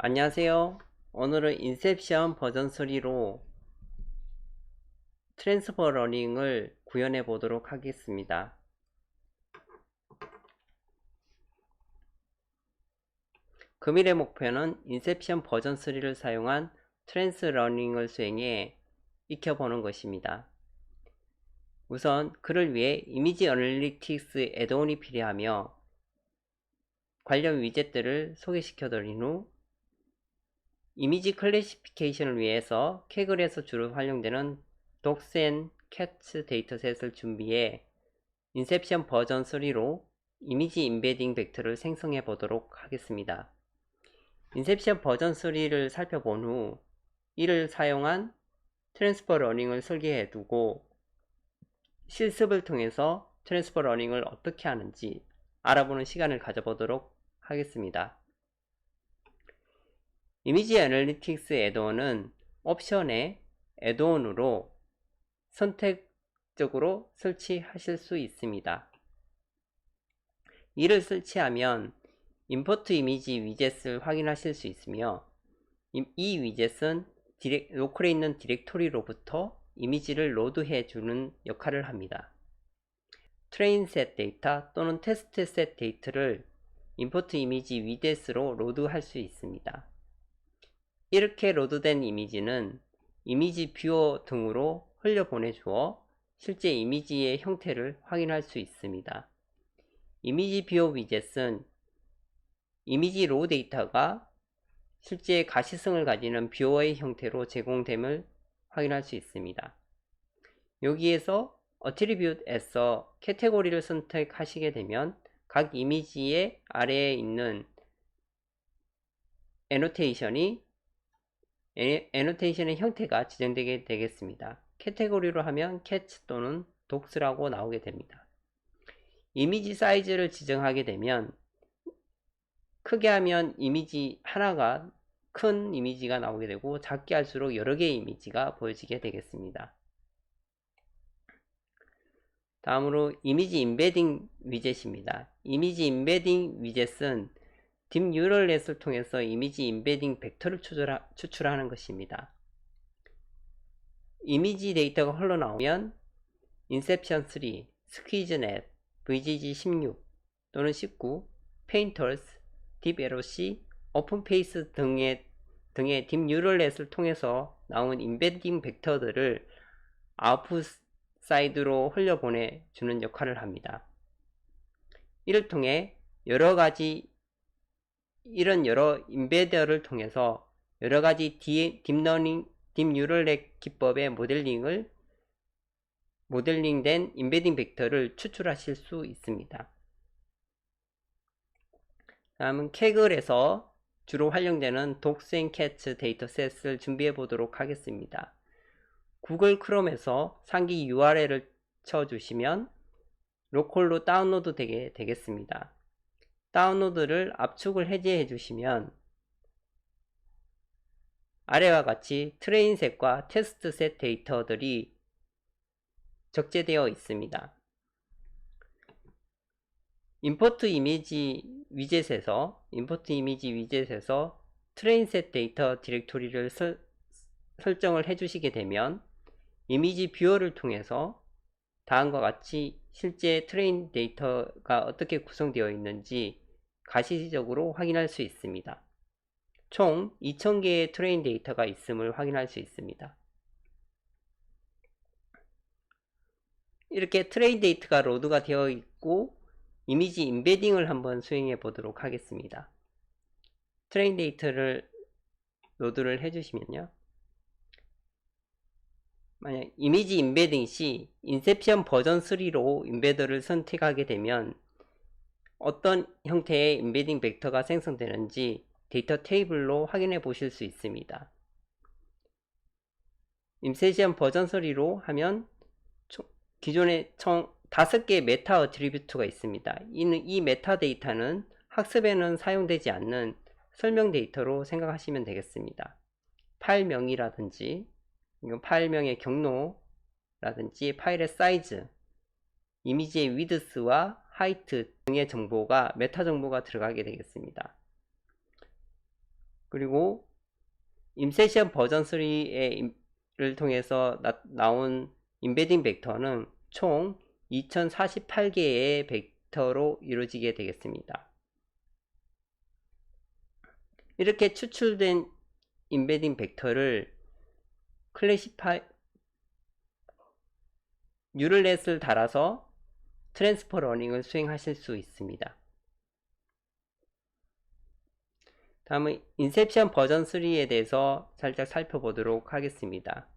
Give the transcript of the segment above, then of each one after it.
안녕하세요. 오늘은 인셉션 버전 3로 트랜스퍼 러닝을 구현해 보도록 하겠습니다. 금일의 목표는 인셉션 버전 3를 사용한 트랜스 러닝을 수행해 익혀보는 것입니다. 우선 그를 위해 이미지 어널리틱스 애드온이 필요하며 관련 위젯들을 소개시켜 드린 후 이미지 클래시피케이션을 위해서 캐글에서 주로 활용되는 독스 앤 캣츠 데이터셋을 준비해 인셉션 버전 3로 이미지 임베딩 벡터를 생성해 보도록 하겠습니다. 인셉션 버전 3를 살펴본 후 이를 사용한 트랜스퍼 러닝을 설계해 두고 실습을 통해서 트랜스퍼 러닝을 어떻게 하는지 알아보는 시간을 가져보도록 하겠습니다. 이미지 애널리틱스 애드온은 옵션에 애드온으로 선택적으로 설치하실 수 있습니다. 이를 설치하면 임포트 이미지 위젯을 확인하실 수 있으며 이 위젯은 로컬에 있는 디렉토리로부터 이미지를 로드해 주는 역할을 합니다. 트레인 셋 데이터 또는 테스트 셋 데이터를 임포트 이미지 위젯으로 로드할 수 있습니다. 이렇게 로드된 이미지는 이미지 뷰어 등으로 흘려보내주어 실제 이미지의 형태를 확인할 수 있습니다. 이미지 뷰어 위젯은 이미지 로 데이터가 실제 가시성을 가지는 뷰어의 형태로 제공됨을 확인할 수 있습니다. 여기에서 어트리뷰트에서 캐테고리를 선택하시게 되면 각 이미지의 아래에 있는 애노테이션의 형태가 지정되게 되겠습니다. 캐테고리로 하면 catch 또는 dogs라고 나오게 됩니다. 이미지 사이즈를 지정하게 되면 크게 하면 이미지 하나가 큰 이미지가 나오게 되고 작게 할수록 여러 개의 이미지가 보여지게 되겠습니다. 다음으로 이미지 임베딩 위젯입니다. 이미지 임베딩 위젯은 딥 뉴럴넷을 통해서 이미지 임베딩 벡터를 추출하는 것입니다. 이미지 데이터가 흘러나오면 인셉션 3, 스퀴즈넷, VGG 16 또는 19, 페인터스, 딥에로C, 오픈페이스 등의 딥 뉴럴넷을 통해서 나온 임베딩 벡터들을 아웃풋 사이드로 흘려보내주는 역할을 합니다. 이를 통해 여러 임베더를 통해서 여러가지 딥 뉴럴넷 기법의 모델링된 임베딩 벡터를 추출하실 수 있습니다. 다음은 캐글에서 주로 활용되는 독스 앤 캣츠 데이터셋을 준비해 보도록 하겠습니다. 구글 크롬에서 상기 URL을 쳐주시면 로컬로 다운로드 되게 되겠습니다. 다운로드를 압축을 해제해 주시면 아래와 같이 트레인 셋과 테스트 셋 데이터들이 적재되어 있습니다. 임포트 이미지 위젯에서 트레인 셋 데이터 디렉토리를 설정을 해 주시게 되면 이미지 뷰어를 통해서 다음과 같이 실제 트레인 데이터가 어떻게 구성되어 있는지 가시적으로 확인할 수 있습니다. 총 2000개의 트레인 데이터가 있음을 확인할 수 있습니다. 이렇게 트레인 데이터가 로드가 되어 있고 이미지 임베딩을 한번 수행해 보도록 하겠습니다. 트레인 데이터를 로드를 해주시면요. 만약 이미지 임베딩 시 인셉션 버전 3로 임베더를 선택하게 되면 어떤 형태의 임베딩 벡터가 생성되는지 데이터 테이블로 확인해 보실 수 있습니다. 인셉션 버전 3로 하면 기존에 총 5개의 메타 어트리뷰트가 있습니다. 이 메타 데이터는 학습에는 사용되지 않는 설명 데이터로 생각하시면 되겠습니다. 파일명이라든지 파일명의 경로라든지 파일의 사이즈, 이미지의 위드스와 하이트 등의 정보가 메타 정보가 들어가게 되겠습니다. 그리고 인셉션 버전 3를 통해서 나온 임베딩 벡터는 총 2048개의 벡터로 이루어지게 되겠습니다. 이렇게 추출된 임베딩 벡터를 뉴럴넷을 달아서 트랜스퍼 러닝을 수행하실 수 있습니다. 다음은 인셉션 버전 3에 대해서 살짝 살펴보도록 하겠습니다.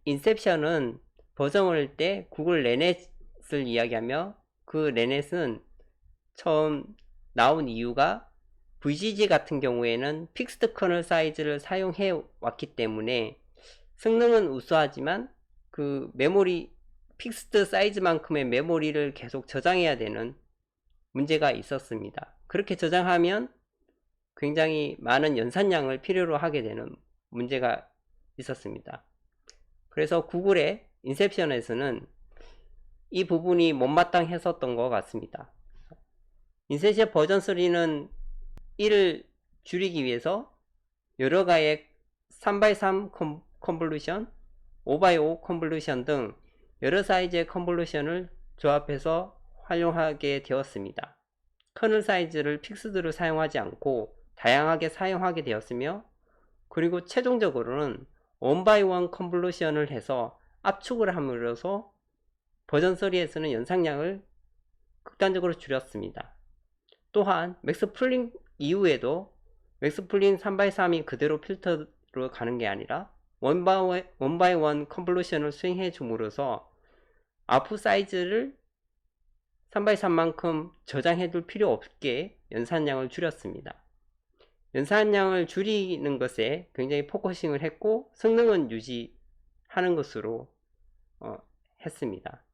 인셉션은 버전을 때 구글 레넷을 이야기하며, 그 레넷은 처음 나온 이유가 VGG 같은 경우에는 픽스드 커널 사이즈를 사용해 왔기 때문에 성능은 우수하지만 그 메모리 픽스드 사이즈만큼의 메모리를 계속 저장해야 되는 문제가 있었습니다. 그렇게 저장하면 굉장히 많은 연산량을 필요로 하게 되는 문제가 있었습니다. 그래서 구글의 인셉션에서는 이 부분이 못마땅했었던 것 같습니다. 인셉션 버전 3는 이를 줄이기 위해서 여러가지의 3x3 컨볼루션, 5x5 컨볼루션 등 여러 사이즈의 컨볼루션을 조합해서 활용하게 되었습니다. 커널 사이즈를 픽스드로 사용하지 않고 다양하게 사용하게 되었으며, 그리고 최종적으로는 1x1 컨볼루션을 해서 압축을 함으로써 버전 3에서는 연산량을 극단적으로 줄였습니다. 또한 맥스풀링 이후에도 맥스풀링 3x3이 그대로 필터로 가는 게 아니라 1x1 컨볼루션을 수행해 줌으로써 아프 사이즈를 3x3만큼 저장해 둘 필요 없게 연산량을 줄였습니다. 연산량을 줄이는 것에 굉장히 포커싱을 했고 성능은 유지하는 것으로 했습니다.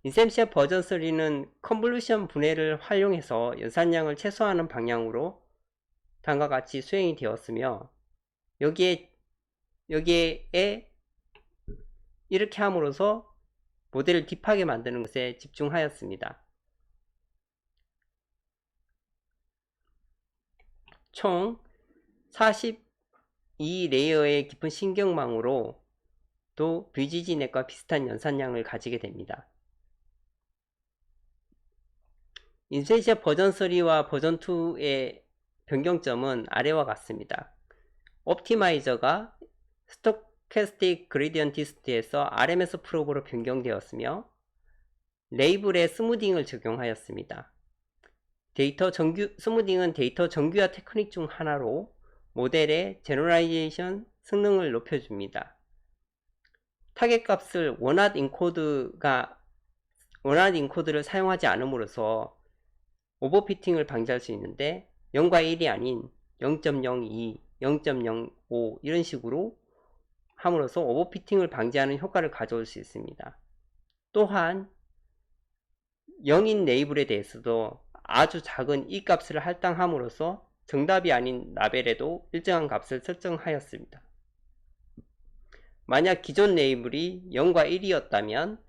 인셉션 버전 3는 컨볼루션 분해를 활용해서 연산량을 최소화하는 방향으로 다음과 같이 수행이 되었으며, 여기에 이렇게 함으로써 모델을 딥하게 만드는 것에 집중하였습니다. 총 42레이어의 깊은 신경망으로 또 VGG넷과 비슷한 연산량을 가지게 됩니다. 인셉션 버전 3와 버전 2의 변경점은 아래와 같습니다. 옵티마이저가 스토캐스틱 그레디언티스트에서 RMS 프로브로 변경되었으며, 레이블에 스무딩을 적용하였습니다. 스무딩은 데이터 정규화 테크닉 중 하나로 모델의 제너라이제이션 성능을 높여줍니다. 타겟 값을 원핫 인코드를 사용하지 않음으로써 오버피팅을 방지할 수 있는데, 0과 1이 아닌 0.02, 0.05 이런 식으로 함으로써 오버피팅을 방지하는 효과를 가져올 수 있습니다. 또한 0인 레이블에 대해서도 아주 작은 이 값을 할당함으로써 정답이 아닌 라벨에도 일정한 값을 설정하였습니다. 만약 기존 레이블이 0과 1이었다면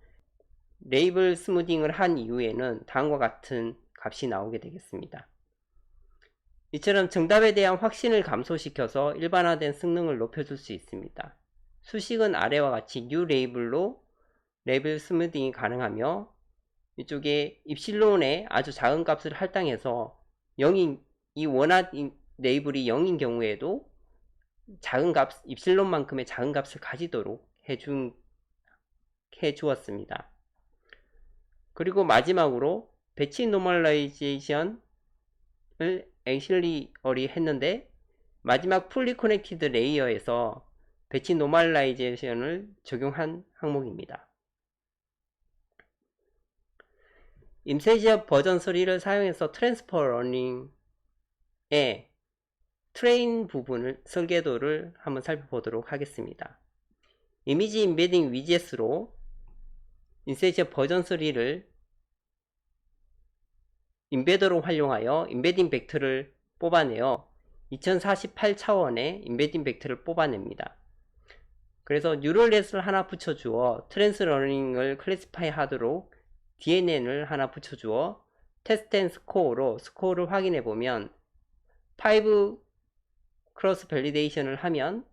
레이블 스무딩을 한 이후에는 다음과 같은 값이 나오게 되겠습니다. 이처럼 정답에 대한 확신을 감소시켜서 일반화된 성능을 높여줄 수 있습니다. 수식은 아래와 같이 new 레이블로 레이블 스무딩이 가능하며, 이쪽에 입실론에 아주 작은 값을 할당해서 이 원핫 레이블이 0인 경우에도 작은 값, 입실론만큼의 작은 값을 가지도록 해주었습니다. 그리고 마지막으로 배치 노멀라이제이션을 엑실리얼이 했는데, 마지막 풀리 커넥티드 레이어에서 배치 노멀라이제이션을 적용한 항목입니다. 인셉션 버전 3를 사용해서 트랜스퍼 러닝의 트레인 부분을 설계도를 한번 살펴보도록 하겠습니다. 이미지 임베딩 위젯으로 인셉션 버전 3를 임베더로 활용하여 임베딩 벡터를 뽑아내어 2048 차원의 임베딩 벡터를 뽑아냅니다. 그래서 뉴럴넷을 하나 붙여주어 트랜스러닝을 클래시파이 하도록 DNN을 하나 붙여주어 테스트 앤 스코어로 스코어를 확인해 보면 5 크로스 밸리데이션을 하면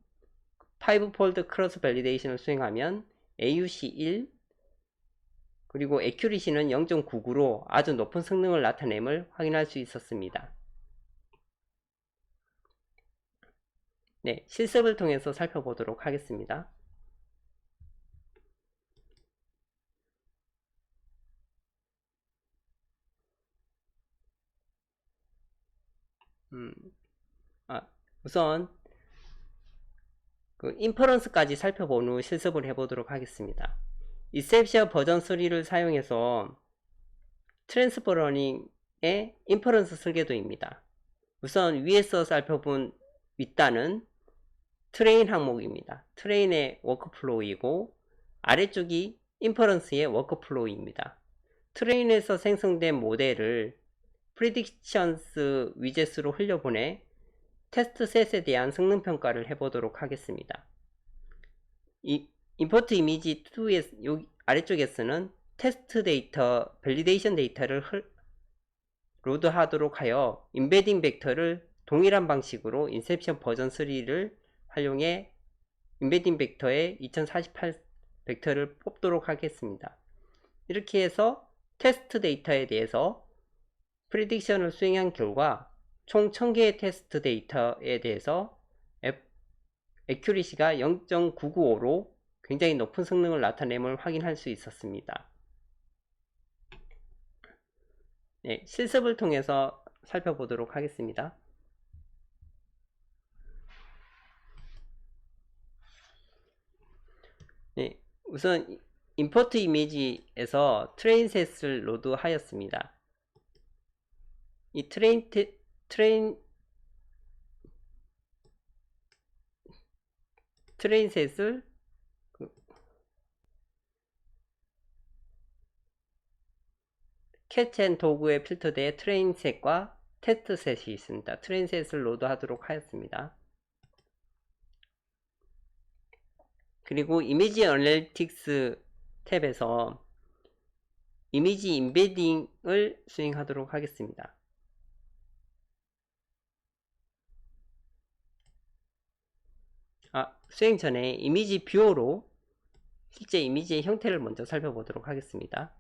5폴드 크로스 밸리데이션을 수행하면 AUC 1 그리고 애큐리시는 0.99로 아주 높은 성능을 나타냄을 확인할 수 있었습니다. 네, 실습을 통해서 살펴보도록 하겠습니다. 우선 그 인퍼런스까지 살펴본 후 실습을 해보도록 하겠습니다. 이셉시아 버전 3를 사용해서 트랜스퍼 러닝의 인퍼런스 설계도입니다. 우선 위에서 살펴본 윗단은 트레인 항목입니다. 트레인의 워크플로우이고 아래쪽이 인퍼런스의 워크플로우입니다. 트레인에서 생성된 모델을 프리딕션스 위젯으로 흘려보내 테스트셋에 대한 성능평가를 해보도록 하겠습니다. 이 임포트 이미지 2의 여기 아래쪽에서는 테스트 데이터, 밸리데이션 데이터를 로드하도록 하여 임베딩 벡터를 동일한 방식으로 인셉션 버전 3를 활용해 임베딩 벡터의 2048 벡터를 뽑도록 하겠습니다. 이렇게 해서 테스트 데이터에 대해서 프리딕션을 수행한 결과 총 1000개의 테스트 데이터에 대해서 애큐리시가 0.995로 굉장히 높은 성능을 나타냄을 확인할 수 있었습니다. 네, 실습을 통해서 살펴보도록 하겠습니다. 네, 우선 임포트 이미지에서 트레인셋을 로드하였습니다. 이 트레인셋을 캐치 도구에 필터된 트레인셋과 테스트셋이 있습니다. 트레인셋을 로드하도록 하였습니다. 그리고 이미지 어널리틱스 탭에서 이미지 임베딩을 수행하도록 하겠습니다. 수행 전에 이미지 뷰어로 실제 이미지의 형태를 먼저 살펴보도록 하겠습니다.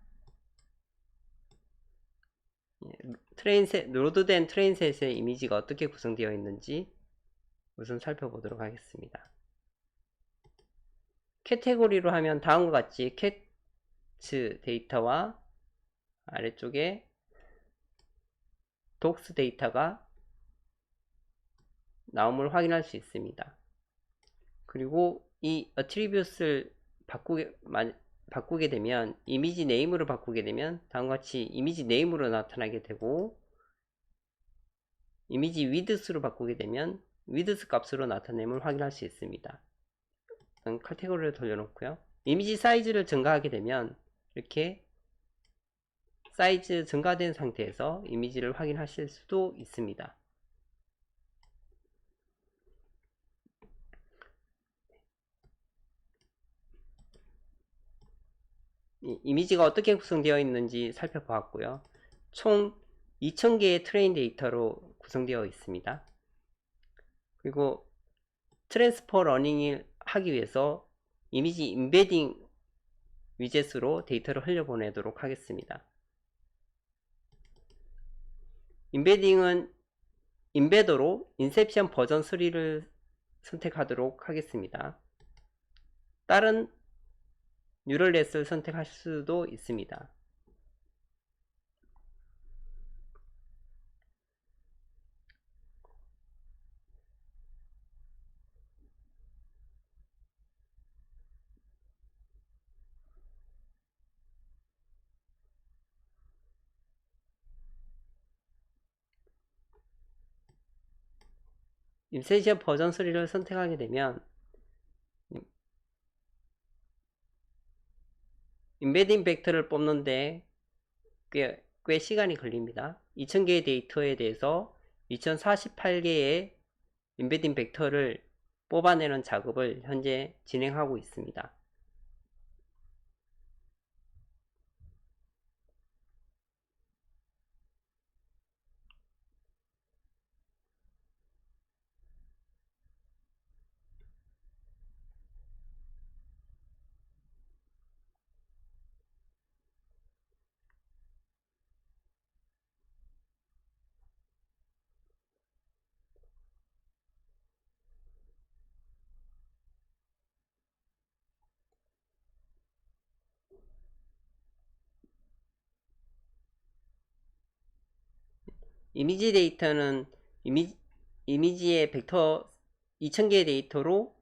로드된 트레인셋의 이미지가 어떻게 구성되어 있는지 우선 살펴보도록 하겠습니다. 캐테고리로 하면 다음과 같이 캐츠 데이터와 아래쪽에 독스 데이터가 나옴을 확인할 수 있습니다. 그리고 이 attribute을 바꾸게 되면 이미지 네임으로 바꾸게 되면 다음과 같이 이미지 네임으로 나타나게 되고 이미지 width로 바꾸게 되면 width 값으로 나타냄을 확인할 수 있습니다. 카테고리를 돌려놓고요. 이미지 사이즈를 증가하게 되면 이렇게 사이즈 증가된 상태에서 이미지를 확인하실 수도 있습니다. 이미지가 어떻게 구성되어 있는지 살펴보았고요. 총 2000개의 트레인 데이터로 구성되어 있습니다. 그리고 트랜스퍼 러닝을 하기 위해서 이미지 임베딩 위젯으로 데이터를 흘려보내도록 하겠습니다. 임베딩은 임베더로 인셉션 버전 3를 선택하도록 하겠습니다. 다른 뉴럴넷을 선택할 수도 있습니다. 인셉션 버전 3를 선택하게 되면 임베딩 벡터를 뽑는데 꽤 시간이 걸립니다. 2000개의 데이터에 대해서 2048개의 임베딩 벡터를 뽑아내는 작업을 현재 진행하고 있습니다. 이미지 데이터는 이미지의 벡터 2000개의 데이터로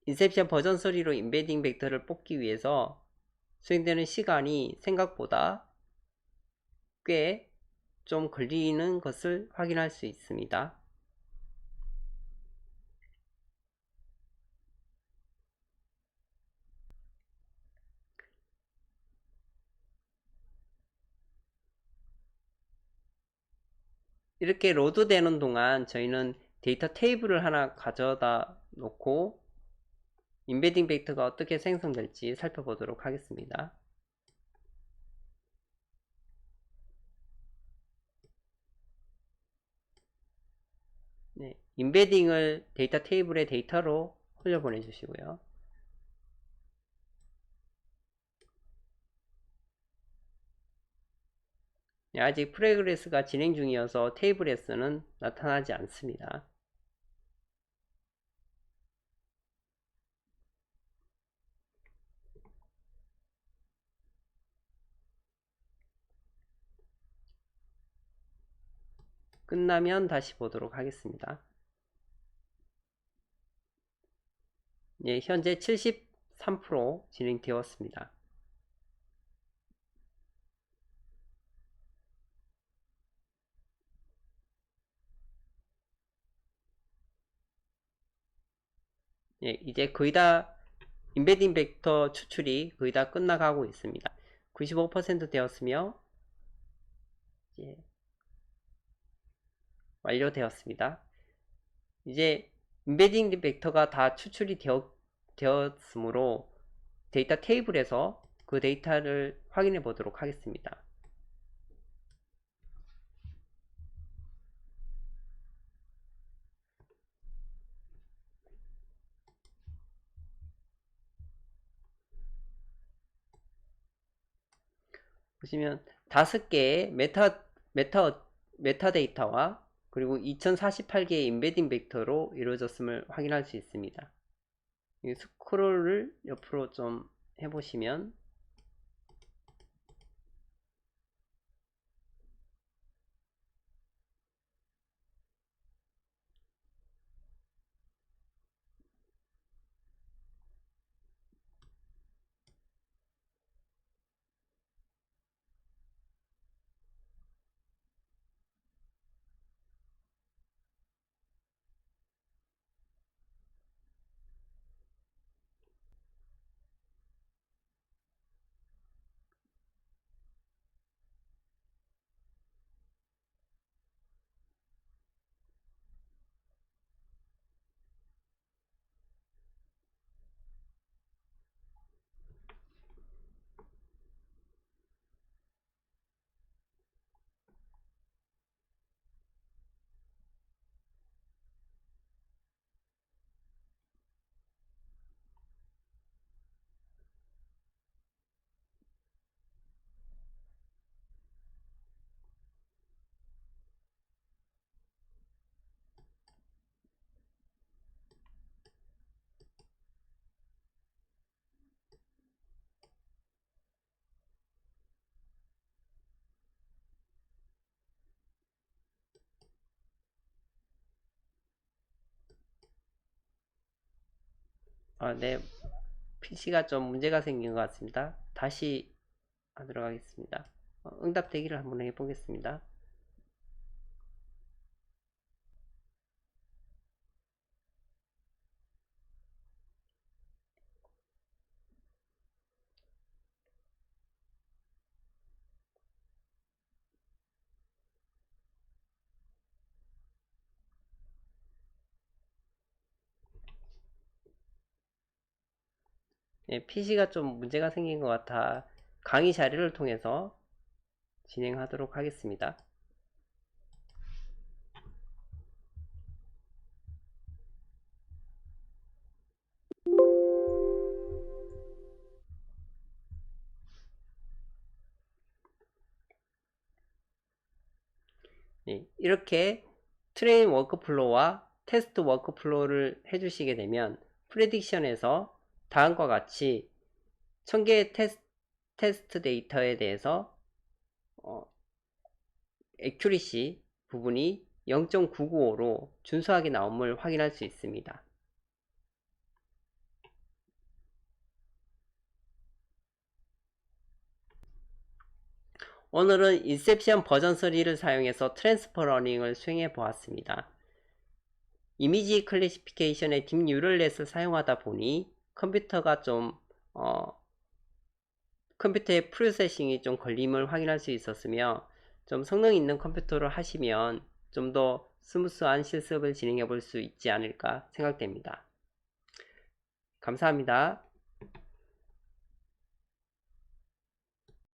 인셉션 버전 3로 인베딩 벡터를 뽑기 위해서 수행되는 시간이 생각보다 꽤 좀 걸리는 것을 확인할 수 있습니다. 이렇게 로드 되는 동안 저희는 데이터 테이블을 하나 가져다 놓고 인베딩 벡터가 어떻게 생성될지 살펴보도록 하겠습니다. 네, 인베딩을 데이터 테이블의 데이터로 흘려보내 주시고요. 네, 아직 프로그레스가 진행 중이어서 테이블에서는 나타나지 않습니다. 끝나면 다시 보도록 하겠습니다. 예, 현재 73% 진행되었습니다. 예, 이제 거의 다 인베딩 벡터 추출이 거의 다 끝나가고 있습니다. 95% 되었으며 이제 완료되었습니다. 이제 인베딩 벡터가 다 추출이 되었으므로 데이터 테이블에서 그 데이터를 확인해 보도록 하겠습니다. 보시면 5개의 메타데이터와 그리고 2048개의 인베딩 벡터로 이루어졌음을 확인할 수 있습니다. 스크롤을 옆으로 좀 해보시면 네, PC가 좀 문제가 생긴 것 같습니다. 다시 하도록 하겠습니다. 응답 대기를 한번 해보겠습니다. PC가 좀 문제가 생긴 것 같아 강의 자료를 통해서 진행하도록 하겠습니다. 이렇게 트레인 워크플로우와 테스트 워크플로우를 해주시게 되면 프레딕션에서 다음과 같이 1000개의 테스트 데이터에 대해서 애큐리시 부분이 0.995로 준수하게 나옴을 확인할 수 있습니다. 오늘은 인셉션 버전 3를 사용해서 트랜스퍼 러닝을 수행해 보았습니다. 이미지 클래시피케이션의 딥뉴럴넷을 사용하다 보니 컴퓨터가 컴퓨터의 프로세싱이 좀 걸림을 확인할 수 있었으며 좀 성능 있는 컴퓨터를 하시면 좀 더 스무스한 실습을 진행해 볼 수 있지 않을까 생각됩니다. 감사합니다.